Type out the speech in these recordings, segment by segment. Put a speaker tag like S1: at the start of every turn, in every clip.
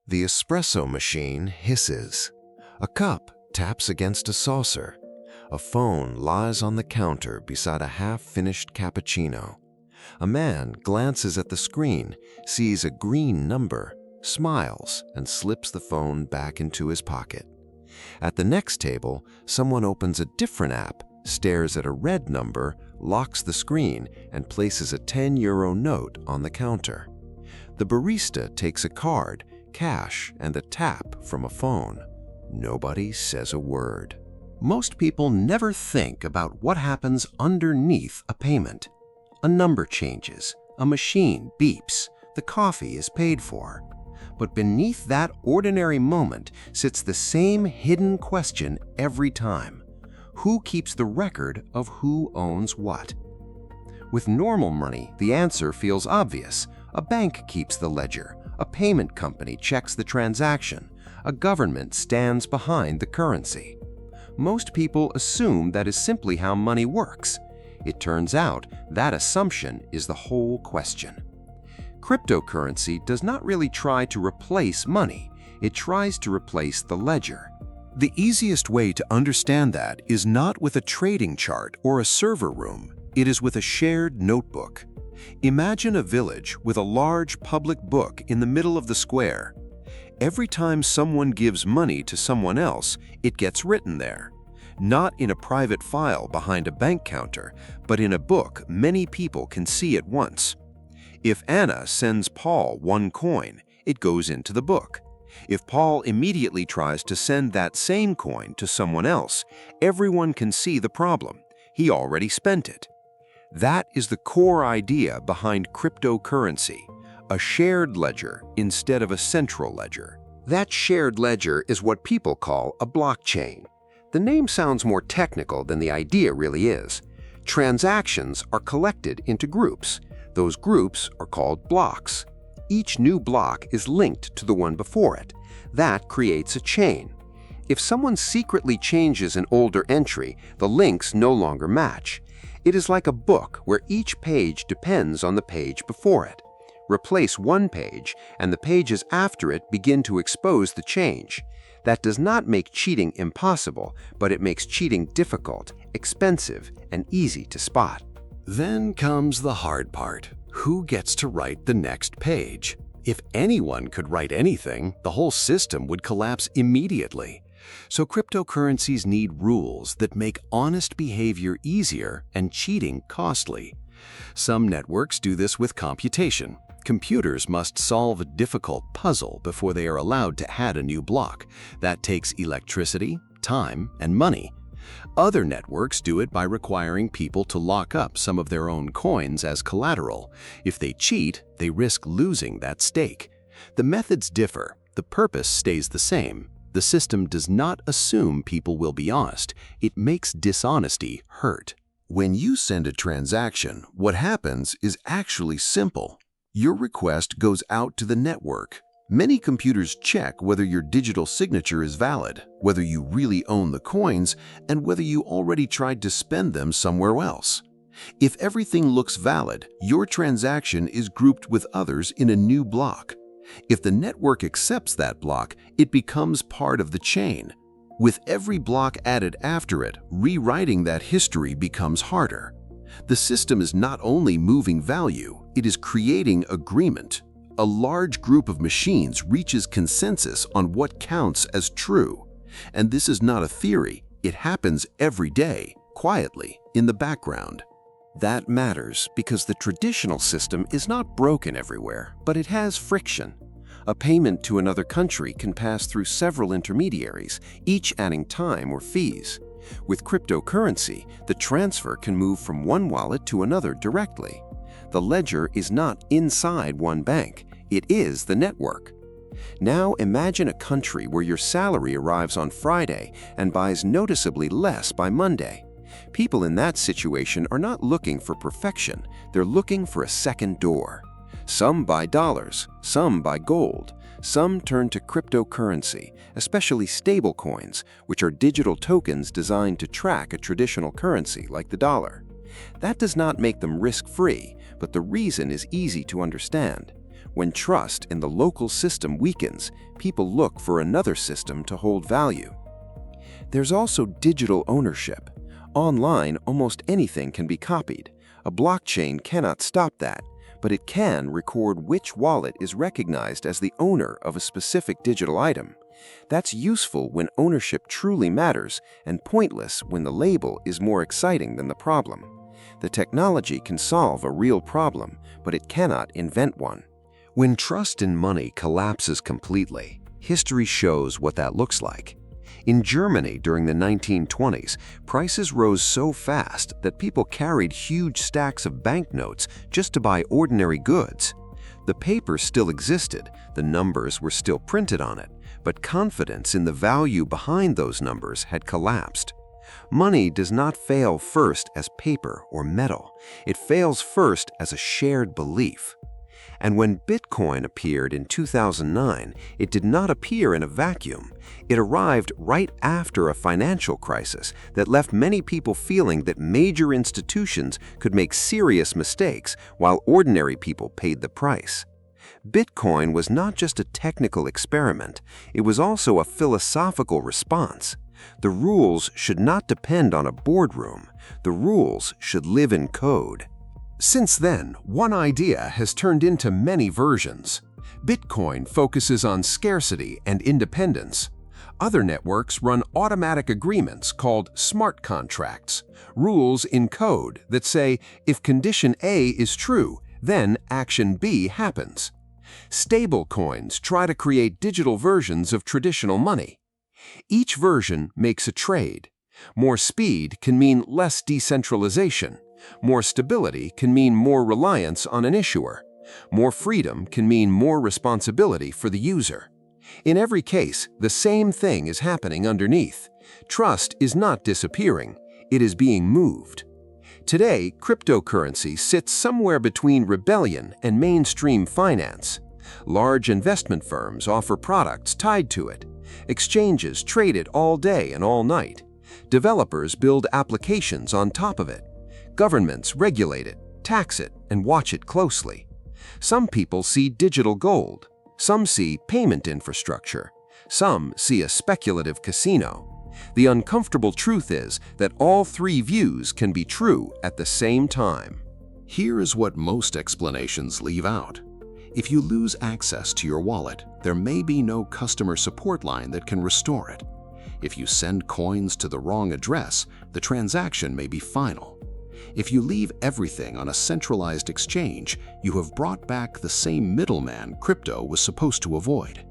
S1: The espresso machine hisses. A cup taps against a saucer. A phone lies on the counter beside a half-finished cappuccino. A man glances at the screen, sees a green number, smiles, and slips the phone back into his pocket. At the next table, someone opens a different app, stares at a red number, locks the screen, and places a €10 note on the counter. The barista takes a card, cash, and a tap from a phone. Nobody says a word. Most people never think about what happens underneath a payment. A number changes, a machine beeps, the coffee is paid for. But beneath that ordinary moment sits the same hidden question every time. Who keeps the record of who owns what? With normal money, the answer feels obvious. A bank keeps the ledger. A payment company checks the transaction. A government stands behind the currency. Most people assume that is simply how money works. It turns out that assumption is the whole question. Cryptocurrency does not really try to replace money. It tries to replace the ledger.
S2: The easiest way to understand that is not with a trading chart or a server room. It is with a shared notebook. Imagine a village with a large public book in the middle of the square. Every time someone gives money to someone else, it gets written there. Not in a private file behind a bank counter, but in a book many people can see at once. If Anna sends Paul 1 coin, it goes into the book. If Paul immediately tries to send that same coin to someone else, everyone can see the problem. He already spent it. That is the core idea behind cryptocurrency, a shared ledger instead of a central ledger.
S1: That shared ledger is what people call a blockchain. The name sounds more technical than the idea really is. Transactions are collected into groups. Those groups are called blocks. Each new block is linked to the one before it. That creates a chain. If someone secretly changes an older entry, the links no longer match. It is like a book where each page depends on the page before it. Replace one page, and the pages after it begin to expose the change. That does not make cheating impossible, but it makes cheating difficult, expensive, and easy to spot.
S2: Then comes the hard part. Who gets to write the next page? If anyone could write anything, the whole system would collapse immediately. So cryptocurrencies need rules that make honest behavior easier and cheating costly. Some networks do this with computation. Computers must solve a difficult puzzle before they are allowed to add a new block. That takes electricity, time, and money. Other networks do it by requiring people to lock up some of their own coins as collateral. If they cheat, they risk losing that stake. The methods differ. The purpose stays the same. The system does not assume people will be honest. It makes dishonesty hurt.
S1: When you send a transaction, what happens is actually simple. Your request goes out to the network. Many computers check whether your digital signature is valid, whether you really own the coins, and whether you already tried to spend them somewhere else. If everything looks valid, your transaction is grouped with others in a new block. If the network accepts that block, it becomes part of the chain. With every block added after it, rewriting that history becomes harder. The system is not only moving value, it is creating agreement. A large group of machines reaches consensus on what counts as true. And this is not a theory. It happens every day, quietly, in the background. That matters because the traditional system is not broken everywhere, but it has friction. A payment to another country can pass through several intermediaries, each adding time or fees. With cryptocurrency, the transfer can move from one wallet to another directly. The ledger is not inside one bank, it is the network. Now imagine a country where your salary arrives on Friday and buys noticeably less by Monday. People in that situation are not looking for perfection, they're looking for a second door. Some buy dollars, some buy gold, some turn to cryptocurrency, especially stablecoins, which are digital tokens designed to track a traditional currency like the dollar. That does not make them risk-free, but the reason is easy to understand.
S3: When trust in the local system weakens, people look for another system to hold value. There's also digital ownership. Online, almost anything can be copied. A blockchain cannot stop that, but it can record which wallet is recognized as the owner of a specific digital item. That's useful when ownership truly matters and pointless when the label is more exciting than the problem. The technology can solve a real problem, but it cannot invent one.
S2: When trust in money collapses completely, history shows what that looks like. In Germany during the 1920s, prices rose so fast that people carried huge stacks of banknotes just to buy ordinary goods. The paper still existed, the numbers were still printed on it, but confidence in the value behind those numbers had collapsed. Money does not fail first as paper or metal. It fails first as a shared belief. And when Bitcoin appeared in 2009, it did not appear in a vacuum. It arrived right after a financial crisis that left many people feeling that major institutions could make serious mistakes while ordinary people paid the price. Bitcoin was not just a technical experiment, it was also a philosophical response. The rules should not depend on a boardroom. The rules should live in code.
S1: Since then, one idea has turned into many versions. Bitcoin focuses on scarcity and independence. Other networks run automatic agreements called smart contracts, rules in code that say if condition A is true, then action B happens. Stablecoins try to create digital versions of traditional money. Each version makes a trade. More speed can mean less decentralization. More stability can mean more reliance on an issuer. More freedom can mean more responsibility for the user. In every case, the same thing is happening underneath. Trust is not disappearing, it is being moved. Today, cryptocurrency sits somewhere between rebellion and mainstream finance. Large investment firms offer products tied to it. Exchanges trade it all day and all night. Developers build applications on top of it. Governments regulate it, tax it, and watch it closely. Some people see digital gold. Some see payment infrastructure. Some see a speculative casino. The uncomfortable truth is that all three views can be true at the same time.
S2: Here is what most explanations leave out. If you lose access to your wallet, there may be no customer support line that can restore it. If you send coins to the wrong address, the transaction may be final. If you leave everything on a centralized exchange, you have brought back the same middleman crypto was supposed to avoid.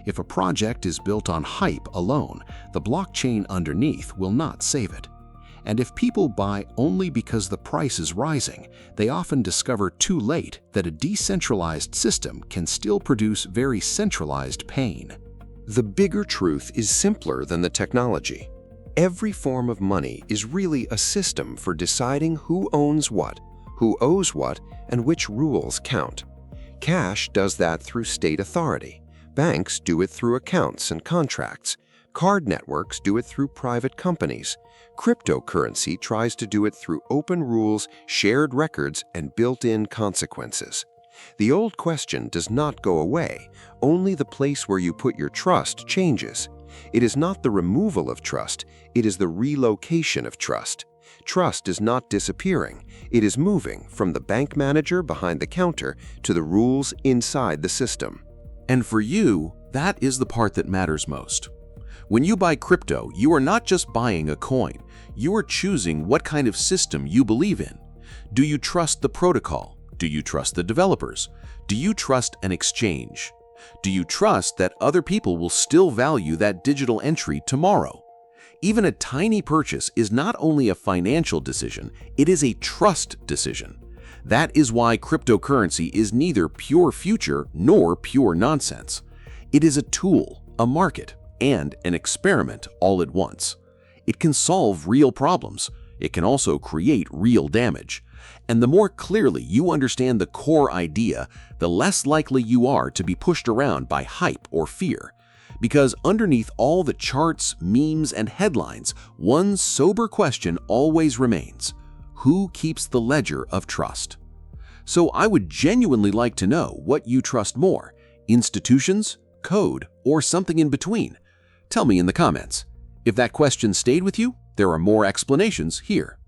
S2: If a project is built on hype alone, the blockchain underneath will not save it. And if people buy only because the price is rising, they often discover too late that a decentralized system can still produce very centralized pain.
S1: The bigger truth is simpler than the technology. Every form of money is really a system for deciding who owns what, who owes what, and which rules count. Cash does that through state authority. Banks do it through accounts and contracts. Card networks do it through private companies. Cryptocurrency tries to do it through open rules, shared records, and built-in consequences. The old question does not go away. Only the place where you put your trust changes. It is not the removal of trust, it is the relocation of trust. Trust is not disappearing, it is moving from the bank manager behind the counter to the rules inside the system.
S4: And for you, that is the part that matters most. When you buy crypto, you are not just buying a coin, you are choosing what kind of system you believe in. Do you trust the protocol? Do you trust the developers? Do you trust an exchange? Do you trust that other people will still value that digital entry tomorrow? Even a tiny purchase is not only a financial decision, it is a trust decision. That is why cryptocurrency is neither pure future nor pure nonsense. It is a tool, a market, and an experiment all at once. It can solve real problems. It can also create real damage. And the more clearly you understand the core idea, the less likely you are to be pushed around by hype or fear. Because underneath all the charts, memes, and headlines, one sober question always remains: who keeps the ledger of trust? So I would genuinely like to know what you trust more, institutions, code, or something in between. Tell me in the comments. If that question stayed with you, there are more explanations here.